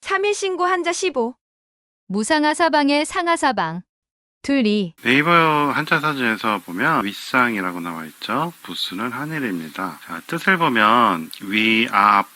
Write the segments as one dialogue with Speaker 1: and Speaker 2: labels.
Speaker 1: 3일 신고 한자 15.
Speaker 2: 무상하사방의 상하사방. 둘이.
Speaker 3: 네이버 한자 사전에서 보면 윗상이라고 나와 있죠. 부수는 하늘입니다. 자, 뜻을 보면 위, 앞,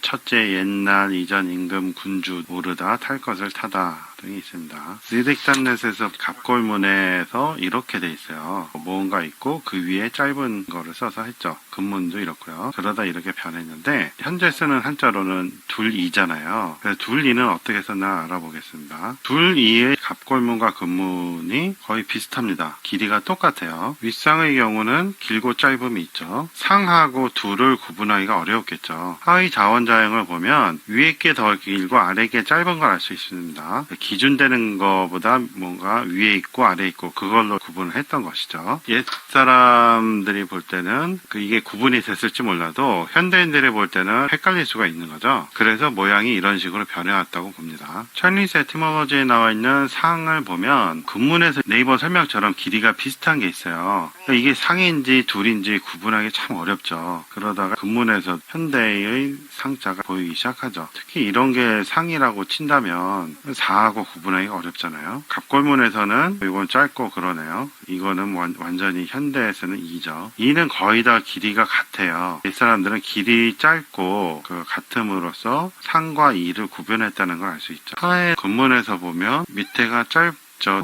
Speaker 3: 첫째, 옛날, 이전, 임금, 군주, 오르다, 탈 것을 타다 등이 있습니다. 느딕단넷에서 갑골문에서 이렇게 돼 있어요. 뭔가 있고 그 위에 짧은 거를 써서 했죠. 근문도 이렇고요. 그러다 이렇게 변했는데 현재 쓰는 한자로는 둘이잖아요. 그래서 둘이는 어떻게 썼나 알아보겠습니다. 둘이의 갑골문과 근문이 거의 비슷합니다. 길이가 똑같아요. 윗상의 경우는 길고 짧음이 있죠. 상하고 둘을 구분하기가 어려웠겠죠. 하의 자원자형을 보면 위에 게 더 길고 아래 게 짧은 걸 알 수 있습니다. 기준되는 것보다 뭔가 위에 있고 아래 있고 그걸로 구분을 했던 것이죠. 옛 사람들이 볼 때는 이게 구분이 됐을지 몰라도 현대인들이 볼 때는 헷갈릴 수가 있는 거죠. 그래서 모양이 이런 식으로 변해왔다고 봅니다. Chinese Etymology에 나와 있는 상을 보면 근문에서 네이버 설명처럼 길이가 비슷한 게 있어요. 이게 상인지 둘인지 구분하기 참 어렵죠. 그러다가 근문에서 현대의 상자가 보이기 시작하죠. 특히 이런 게 상이라고 친다면 4하고 구분하기가 어렵잖아요. 갑골문에서는 이건 짧고 그러네요. 이거는 완전히 현대에서는 2죠. 2는 거의 다 길이가 같아요. 이 사람들은 길이 짧고 그 같음으로써 상과 2를 구분했다는 걸 알 수 있죠. 하의 근문에서 보면 밑에가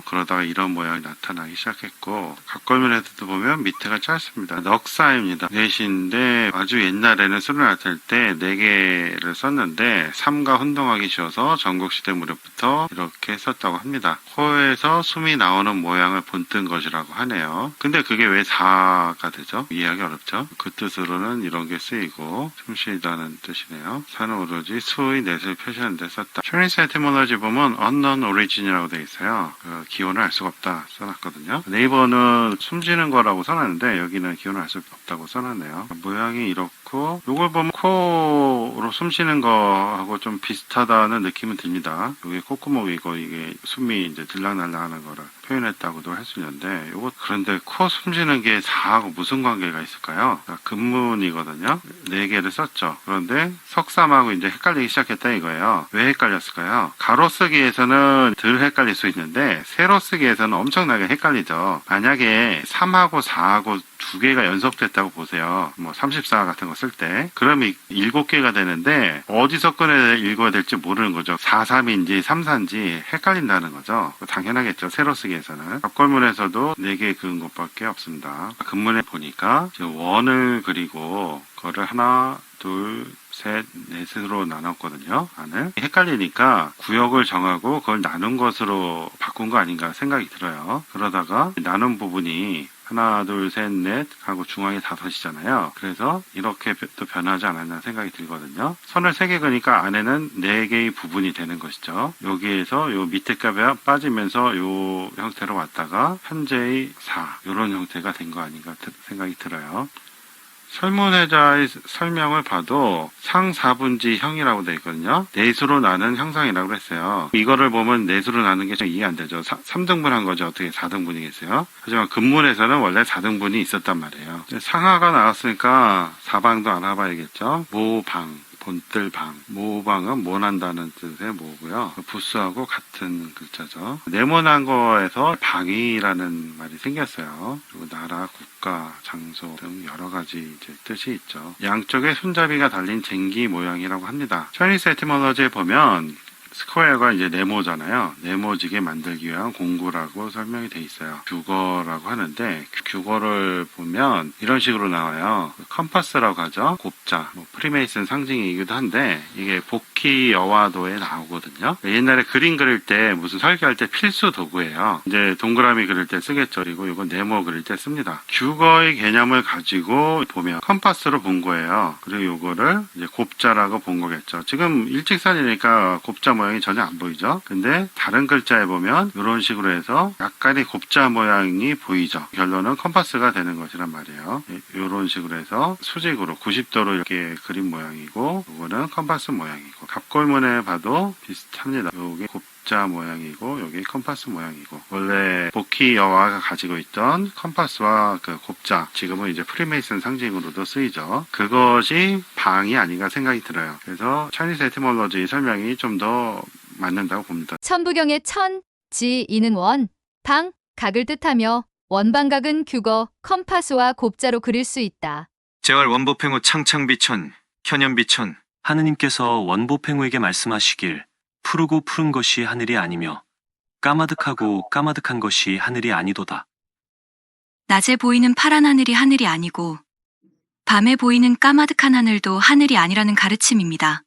Speaker 3: 그러다가 이런 모양이 나타나기 시작했고 갑골문에서도 보면 밑에가 짧습니다. 넉사입니다. 넷인데 아주 옛날에는 수를 나타낼 때 4개를 썼는데 3가 혼동하기 쉬워서 전국시대 무렵부터 이렇게 썼다고 합니다. 코에서 숨이 나오는 모양을 본뜬 것이라고 하네요. 근데 그게 왜 4가 되죠? 이해하기 어렵죠? 그 뜻으로는 이런 게 쓰이고 숨쉬다는 뜻이네요. 사는 오로지 수의 넷을 표시하는 데 썼다. Chinese Etymology 보면 unknown origin이라고 되어 있어요. 기원을 알 수가 없다 써놨거든요. 네이버는 숨지는 거라고 써놨는데 여기는 기원을 알 수 없다고 써놨네요. 모양이 이렇고 이걸 보면 코로 숨쉬는 거하고 좀 비슷하다는 느낌은 듭니다. 여기 콧구멍이고 이게 숨이 이제 들락날락하는 거를 표현했다고도 할 수 있는데 그런데 코 숨쉬는 게 4하고 무슨 관계가 있을까요? 근문이거든요. 4개를 썼죠. 그런데 석삼하고 이제 헷갈리기 시작했다 이거예요. 왜 헷갈렸을까요? 가로 쓰기에서는 덜 헷갈릴 수 있는데 세로 쓰기에서는 엄청나게 헷갈리죠. 만약에 3하고 4하고 2개가 연속됐다고 보세요. 뭐 34 같은 거 쓸 때. 그러면 7개가 되는데 어디서 꺼내 읽어야 될지 모르는 거죠. 43인지 34인지 헷갈린다는 거죠. 당연하겠죠. 세로 쓰기에서는. 갑골문에서도 4개 그은 것밖에 없습니다. 근문에 보니까 지금 원을 그리고 그거를 하나, 둘, 셋, 넷으로 나눴거든요. 안을. 헷갈리니까 구역을 정하고 그걸 나눈 것으로 바꾼 거 아닌가 생각이 들어요. 그러다가 나눈 부분이 하나, 둘, 셋, 넷 하고 중앙에 5이잖아요. 그래서 이렇게 또 변하지 않았나 생각이 들거든요. 선을 3개 그니까 안에는 4개의 부분이 되는 것이죠. 여기에서 요 밑에 값이 빠지면서 요 형태로 왔다가 현재의 4 이런 형태가 된 거 아닌가 생각이 들어요. 설문회자의 설명을 봐도 상사분지형이라고 되어 있거든요. 넷으로 나눈 형상이라고 했어요. 이거를 보면 넷으로 나눈 게 좀 이해 안 되죠. 3등분한 거죠. 어떻게 4등분이겠어요? 하지만 근문에서는 원래 4등분이 있었단 말이에요. 상하가 나왔으니까 사방도 알아봐야겠죠. 모방. 본뜰방. 모방은 모난다는 뜻의 모고요. 부수하고 같은 글자죠. 네모난 거에서 방이라는 말이 생겼어요. 그리고 나라, 국가, 장소 등 여러 가지 이제 뜻이 있죠. 양쪽에 손잡이가 달린 쟁기 모양이라고 합니다. Chinese Etymology에 보면 스퀘어가 이제 네모잖아요. 네모지게 만들기 위한 공구라고 설명이 돼 있어요. 규거라고 하는데 규거를 보면 이런 식으로 나와요. 컴파스라고 하죠. 곱자, 프리메이슨 상징이기도 한데 이게 복희 여화도에 나오거든요. 옛날에 그림 그릴 때 무슨 설계할 때 필수 도구예요. 이제 동그라미 그릴 때 쓰겠죠. 그리고 이건 네모 그릴 때 씁니다. 규거의 개념을 가지고 보면 컴파스로 본 거예요. 그리고 이거를 이제 곱자라고 본 거겠죠. 지금 일직선이니까 곱자 모양이 전혀 안 보이죠. 근데 다른 글자에 보면 이런 식으로 해서 약간의 곱자 모양이 보이죠. 결론은 컴파스가 되는 것이란 말이에요. 이런 식으로 해서 수직으로 90도로 이렇게 그린 모양이고 이거는 컴파스 모양이고 갑골문에 봐도 비슷합니다. 여기 곱자 모양이고 여기 컴파스 모양이고 원래 보키 여화가 가지고 있던 컴파스와 그 곱자 지금은 이제 프리메이슨 상징으로도 쓰이죠. 그것이 방이 아닌가 생각이 들어요. 그래서 차이니스 에티몰로지 설명이 좀 더 맞는다고 봅니다.
Speaker 2: 천부경의 천, 지, 이는 원, 방, 각을 뜻하며 원방각은 규거, 컴파스와 곱자로 그릴 수 있다.
Speaker 1: 재활 원보팽호 창창비천, 현현비천.
Speaker 4: 하느님께서 원보팽우에게 말씀하시길 푸르고 푸른 것이 하늘이 아니며 까마득하고 까마득한 것이 하늘이 아니도다.
Speaker 5: 낮에 보이는 파란 하늘이 하늘이 아니고 밤에 보이는 까마득한 하늘도 하늘이 아니라는 가르침입니다.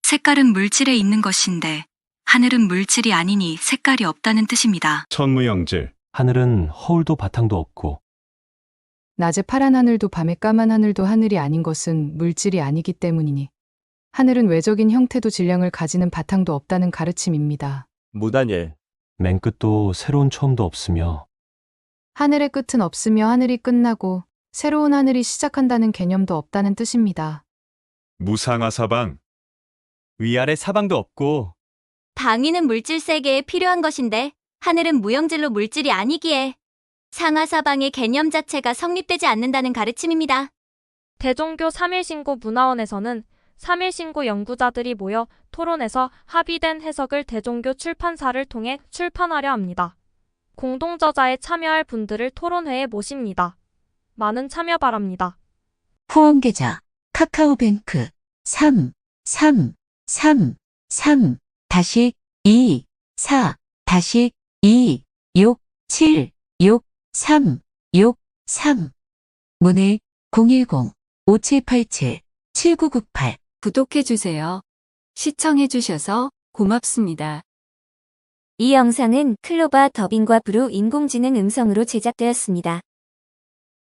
Speaker 5: 색깔은 물질에 있는 것인데 하늘은 물질이 아니니 색깔이 없다는 뜻입니다.
Speaker 6: 천무영질.
Speaker 4: 하늘은 허울도 바탕도 없고
Speaker 7: 낮에 파란 하늘도 밤에 까만 하늘도 하늘이 아닌 것은 물질이 아니기 때문이니 하늘은 외적인 형태도 질량을 가지는 바탕도 없다는 가르침입니다.
Speaker 6: 무단일.
Speaker 4: 맨 끝도 새로운 처음도 없으며
Speaker 7: 하늘의 끝은 없으며 하늘이 끝나고 새로운 하늘이 시작한다는 개념도 없다는 뜻입니다.
Speaker 6: 무상하사방. 위아래 사방도 없고
Speaker 8: 방위는 물질 세계에 필요한 것인데 하늘은 무형질로 물질이 아니기에 상하사방의 개념 자체가 성립되지 않는다는 가르침입니다.
Speaker 9: 대종교 3.1신고 문화원에서는 3.1신고 연구자들이 모여 토론해서 합의된 해석을 대종교 출판사를 통해 출판하려 합니다. 공동저자에 참여할 분들을 토론회에 모십니다. 많은 참여 바랍니다.
Speaker 10: 후원계좌 카카오뱅크 333-2-4-2-6-7-6-3-6-3 문의 010-5787-7998
Speaker 11: 구독해주세요. 시청해주셔서 고맙습니다.
Speaker 8: 이 영상은 클로바 더빙과 브루 인공지능 음성으로 제작되었습니다.